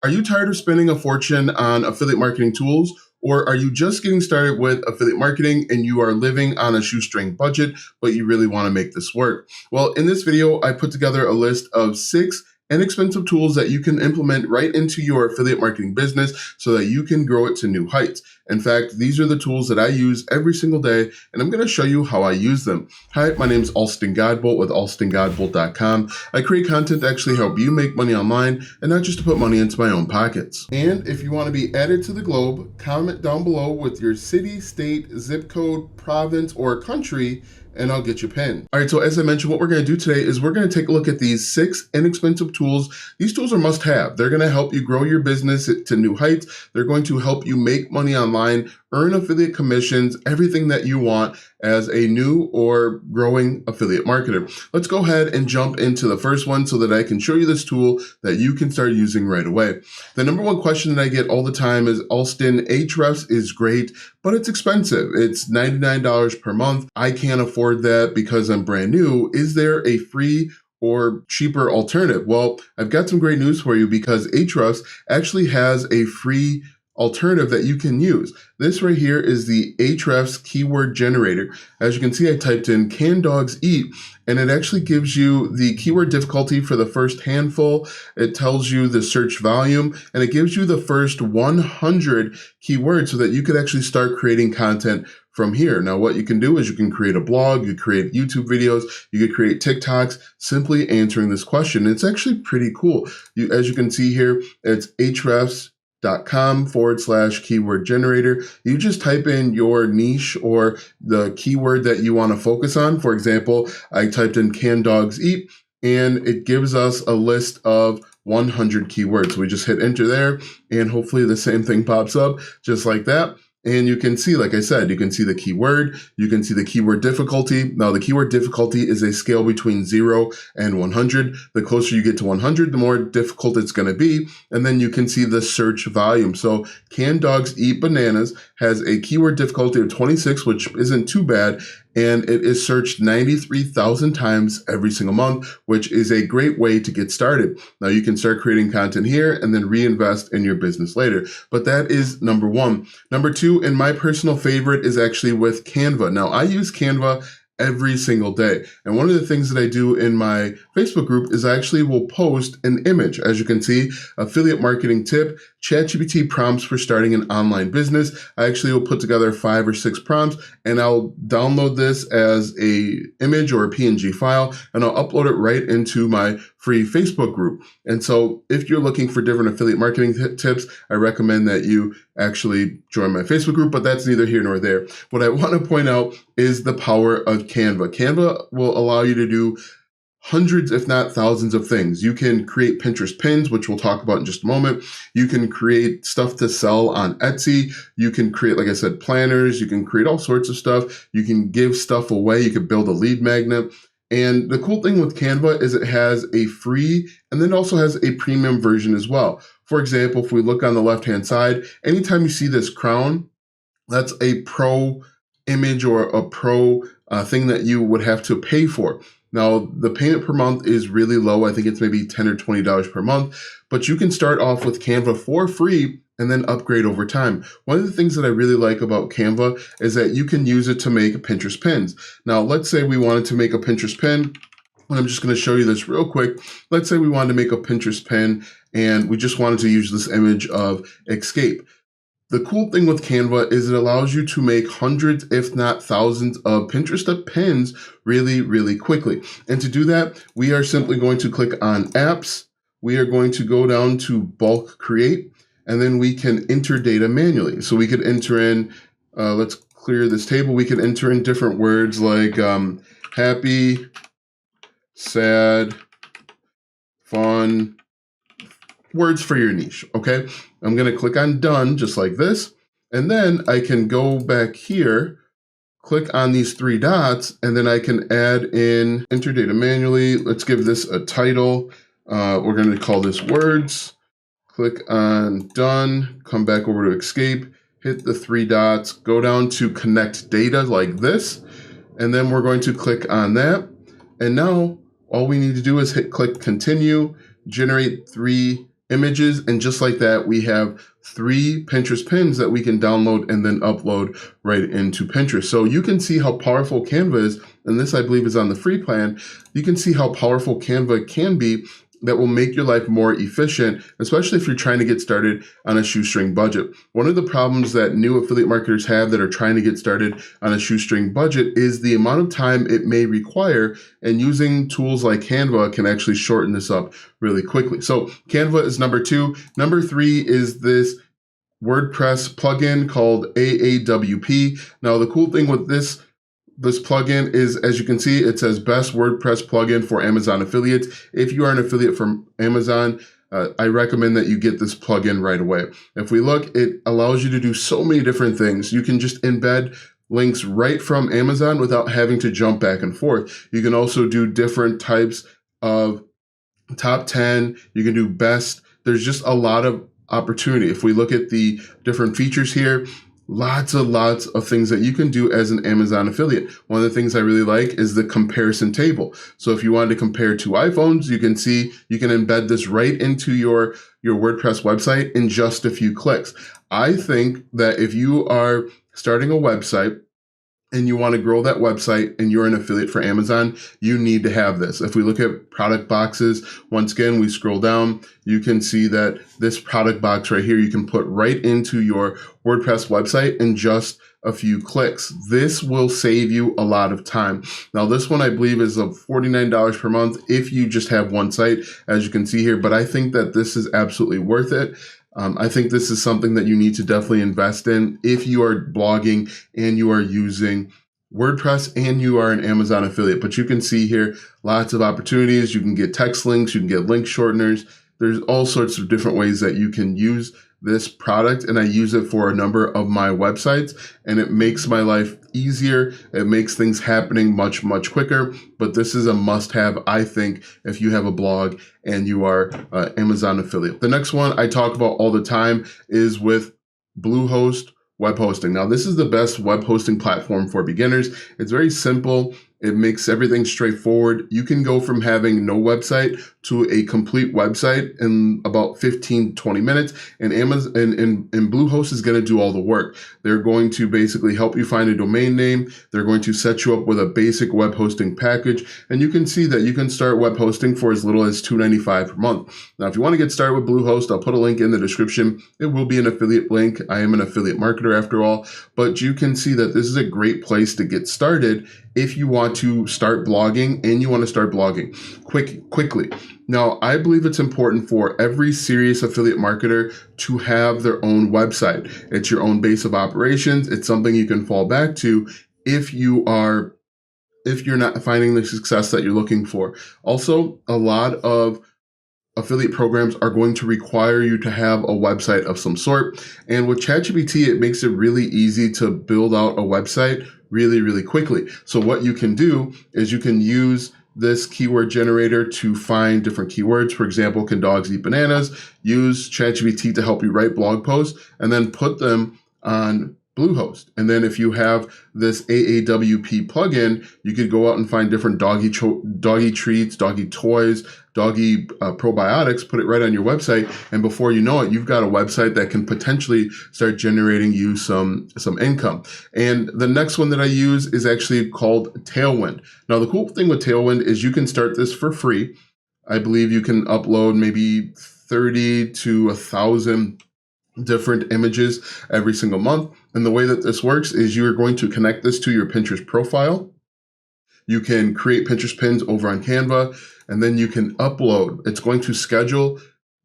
Are you tired of spending a fortune on affiliate marketing tools? Or are you just getting started with affiliate marketing and you are living on a shoestring budget, but you really want to make this work? Well, in this video, I put together a list of 6 inexpensive tools that you can implement right into your affiliate marketing business so that you can grow it to new heights. In fact, these are the tools that I use every single day, and I'm going to show you how I use them. Hi, my name is Alston Godbolt with alstongodbolt.com. I create content to actually help you make money online and not just to put money into my own pockets. And if you want to be added to the globe, comment down below with your city, state, zip code, province, or country, and I'll get you pinned. All right, so as I mentioned, what we're going to do today is we're going to take a look at these 6 inexpensive tools. These tools are must-have. They're going to help you grow your business to new heights. They're going to help you make money online, earn affiliate commissions, everything that you want as a new or growing affiliate marketer. Let's go ahead and jump into the first one so that I can show you this tool that you can start using right away. The number one question that I get all the time is, Alston, Ahrefs is great, but it's expensive. It's $99 per month. I can't afford that because I'm brand new. Is there a free or cheaper alternative? Well, I've got some great news for you because Ahrefs actually has a free alternative that you can use. This right here is the Ahrefs keyword generator. As you can see, I typed in "can dogs eat," and it actually gives you the keyword difficulty for the first handful. It tells you the search volume, and it gives you the first 100 keywords so that you could actually start creating content from here. Now, what you can do is you can create a blog, you create YouTube videos, you could create TikToks simply answering this question. It's actually pretty cool. As you can see here, it's ahrefs.com/keyword generator. You just type in your niche or the keyword that you want to focus on. For example, I typed in "can dogs eat," and it gives us a list of 100 keywords. So we just hit enter there, and hopefully the same thing pops up just like that. And you can see, like I said, you can see the keyword, you can see the keyword difficulty. Now, the keyword difficulty is a scale between 0 and 100. The closer you get to 100, the more difficult it's going to be. And then you can see the search volume. So "can dogs eat bananas" has a keyword difficulty of 26, which isn't too bad. And it is searched 93,000 times every single month, which is a great way to get started. Now, you can start creating content here and then reinvest in your business later. But that is number one. Number two, and my personal favorite, is actually with Canva. Now, I use Canva every single day. And one of the things that I do in my Facebook group is I actually will post an image. As you can see, affiliate marketing tip, ChatGPT prompts for starting an online business. I actually will put together 5 or 6 prompts, and I'll download this as a image or a PNG file, and I'll upload it right into my free Facebook group. And so if you're looking for different affiliate marketing tips, I recommend that you actually join my Facebook group, but that's neither here nor there. What I want to point out is the power of Canva. Canva will allow you to do hundreds, if not thousands of things. You can create Pinterest pins, which we'll talk about in just a moment. You can create stuff to sell on Etsy. You can create, like I said, planners. You can create all sorts of stuff. You can give stuff away. You could build a lead magnet. And the cool thing with Canva is it has a free and then also has a premium version as well. For example, if we look on the left-hand side, anytime you see this crown, that's a pro image or a pro thing that you would have to pay for. Now, the payment per month is really low. I think it's maybe $10 or $20 per month, but you can start off with Canva for free and then upgrade over time. One of the things that I really like about Canva is that you can use it to make Pinterest pins. Now, let's say we wanted to make a Pinterest pin, and I'm just going to show you this real quick. Let's say we wanted to make a Pinterest pin, and we just wanted to use this image of escape. The cool thing with Canva is it allows you to make hundreds, if not thousands, of Pinterest pins really, really quickly. And to do that, we are simply going to click on Apps. We are going to go down to Bulk Create, and then we can enter data manually. So we could enter in, let's clear this table. We could enter in different words like happy, sad, fun, words for your niche, okay? I'm gonna click on done, just like this. And then I can go back here, click on these 3 dots, and then I can add in enter data manually. Let's give this a title. We're gonna call this words. Click on done, come back over to escape, hit the 3 dots, go down to connect data like this. And then we're going to click on that. And now all we need to do is click continue, generate 3 images. And just like that, we have 3 Pinterest pins that we can download and then upload right into Pinterest. So you can see how powerful Canva is. And this, I believe, is on the free plan. You can see how powerful Canva can be that will make your life more efficient, especially if you're trying to get started on a shoestring budget. One of the problems that new affiliate marketers have that are trying to get started on a shoestring budget is the amount of time it may require, and using tools like Canva can actually shorten this up really quickly. So Canva is number 2. Number 3 is this WordPress plugin called AAWP. Now, the cool thing with this plugin is, as you can see, it says best WordPress plugin for Amazon affiliates. If you are an affiliate from Amazon, I recommend that you get this plugin right away. If we look, it allows you to do so many different things. You can just embed links right from Amazon without having to jump back and forth. You can also do different types of top 10. You can do best. There's just a lot of opportunity. If we look at the different features here, lots of things that you can do as an Amazon affiliate. One of the things I really like is the comparison table. So if you wanted to compare 2 iPhones, you can see, you can embed this right into your WordPress website in just a few clicks. I think that if you are starting a website and you want to grow that website and you're an affiliate for Amazon, you need to have this. If we look at product boxes, once again, we scroll down, you can see that this product box right here, you can put right into your WordPress website in just a few clicks. This will save you a lot of time. Now, this one, I believe, is of $49 per month if you just have one site, as you can see here, but I think that this is absolutely worth it. I think this is something that you need to definitely invest in if you are blogging and you are using WordPress and you are an Amazon affiliate. But you can see here lots of opportunities. You can get text links, you can get link shorteners. There's all sorts of different ways that you can use this product, and I use it for a number of my websites, and it makes my life easier. It makes things happening much quicker, but this is a must-have, I think, if you have a blog and you are an Amazon affiliate. The next one I talk about all the time is with Bluehost web hosting. Now, this is the best web hosting platform for beginners. It's very simple. It makes everything straightforward. You can go from having no website to a complete website in about 15, 20 minutes. And Amazon and Bluehost is going to do all the work. They're going to basically help you find a domain name. They're going to set you up with a basic web hosting package. And you can see that you can start web hosting for as little as $2.95 per month. Now, if you want to get started with Bluehost, I'll put a link in the description. It will be an affiliate link. I am an affiliate marketer after all, but you can see that this is a great place to get started if you want to start blogging and you want to start blogging quickly. Now, I believe it's important for every serious affiliate marketer to have their own website. It's your own base of operations. It's something you can fall back to if you're not finding the success that you're looking for. Also, a lot of affiliate programs are going to require you to have a website of some sort. And with ChatGPT, it makes it really easy to build out a website really quickly. So what you can do is you can use this keyword generator to find different keywords. For example, can dogs eat bananas? Use ChatGPT to help you write blog posts and then put them on Bluehost. And then if you have this AAWP plugin, you could go out and find different doggy treats, doggy toys, doggy probiotics, put it right on your website. And before you know it, you've got a website that can potentially start generating you some income. And the next one that I use is actually called Tailwind. Now, the cool thing with Tailwind is you can start this for free. I believe you can upload maybe 30 to 1,000 different images every single month. And the way that this works is you are going to connect this to your Pinterest profile. You can create Pinterest pins over on Canva, and then you can upload. It's going to schedule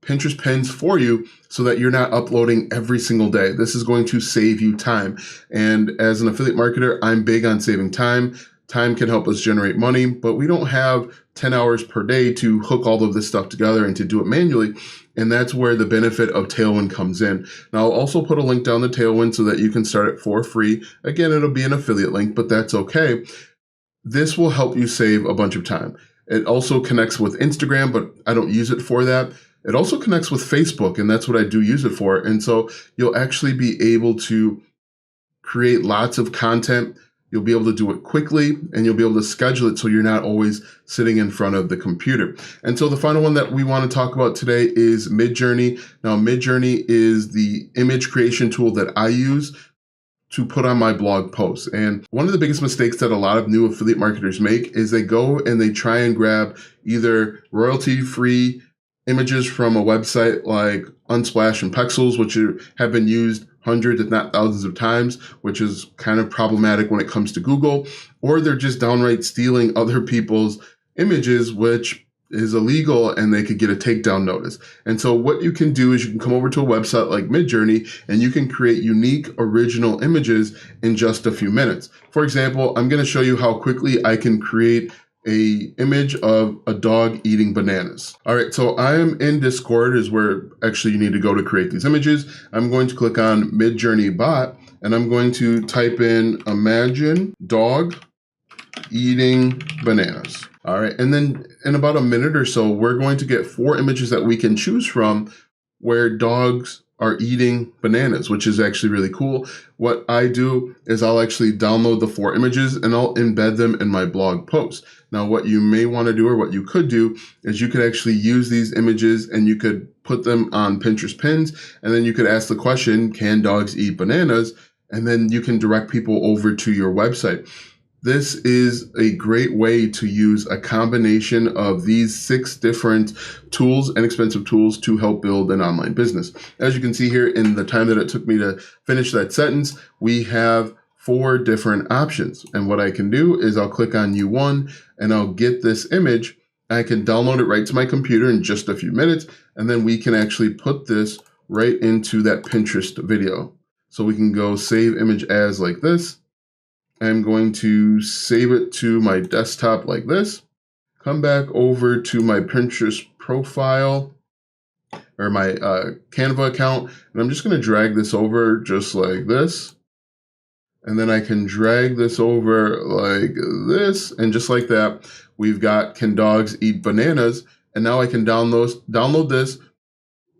Pinterest pins for you so that you're not uploading every single day. This is going to save you time. And as an affiliate marketer, I'm big on saving time. Time can help us generate money, but we don't have 10 hours per day to hook all of this stuff together and to do it manually. And that's where the benefit of Tailwind comes in. Now, I'll also put a link down the Tailwind so that you can start it for free. Again, it'll be an affiliate link, but that's okay. This will help you save a bunch of time. It also connects with Instagram, but I don't use it for that. It also connects with Facebook, and that's what I do use it for. And so you'll actually be able to create lots of content You'll be able to do it quickly, and you'll be able to schedule it so you're not always sitting in front of the computer. And so the final one that we want to talk about today is Midjourney. Now, Midjourney is the image creation tool that I use to put on my blog posts. And one of the biggest mistakes that a lot of new affiliate marketers make is they go and they try and grab either royalty-free images from a website like Unsplash and Pexels, which have been used hundreds, if not thousands of times, which is kind of problematic when it comes to Google, or they're just downright stealing other people's images, which is illegal, and they could get a takedown notice. And so what you can do is you can come over to a website like Midjourney and you can create unique original images in just a few minutes. For example, I'm going to show you how quickly I can create a image of a dog eating bananas. All right, so I am in Discord, is where actually you need to go to create these images. I'm going to click on Midjourney bot, and I'm going to type in imagine dog eating bananas. All right, and then in about a minute or so, we're going to get 4 images that we can choose from where dogs are eating bananas, which is actually really cool. What I do is I'll actually download the 4 images and I'll embed them in my blog post. Now, what you may want to do, or what you could do, is you could actually use these images and you could put them on Pinterest pins, and then you could ask the question, can dogs eat bananas? And then you can direct people over to your website. This is a great way to use a combination of these 6 different tools, inexpensive tools, to help build an online business. As you can see here, in the time that it took me to finish that sentence, we have 4 different options. And what I can do is I'll click on U1 and I'll get this image. I can download it right to my computer in just a few minutes, and then we can actually put this right into that Pinterest video. So we can go save image as like this. I'm going to save it to my desktop like this, come back over to my Pinterest profile or my Canva account, and I'm just going to drag this over just like this. And then I can drag this over like this, and just like that, we've got can dogs eat bananas? And now I can download this,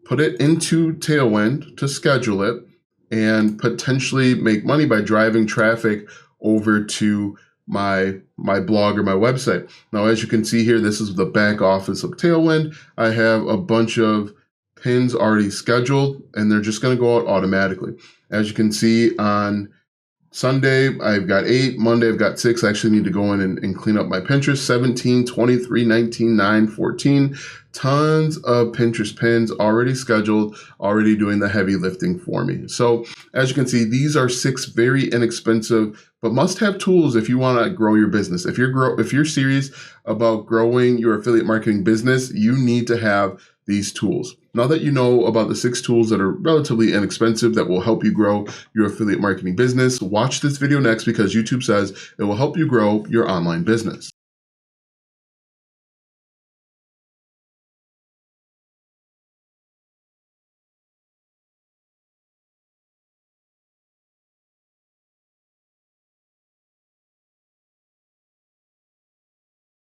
put it into Tailwind to schedule it, and potentially make money by driving traffic over to my blog or my website. Now, as you can see here, this is the back office of Tailwind. I have a bunch of pins already scheduled, and they're just going to go out automatically. As you can see, on Sunday, I've got 8. Monday, I've got 6. I actually need to go in and clean up my Pinterest. 17, 23, 19, 9, 14. Tons of Pinterest pins already scheduled, already doing the heavy lifting for me. So as you can see, these are 6 very inexpensive but must-have tools if you want to grow your business. If you're serious about growing your affiliate marketing business, you need to have these tools. Now that you know about the 6 tools that are relatively inexpensive that will help you grow your affiliate marketing business, watch this video next, because YouTube says it will help you grow your online business.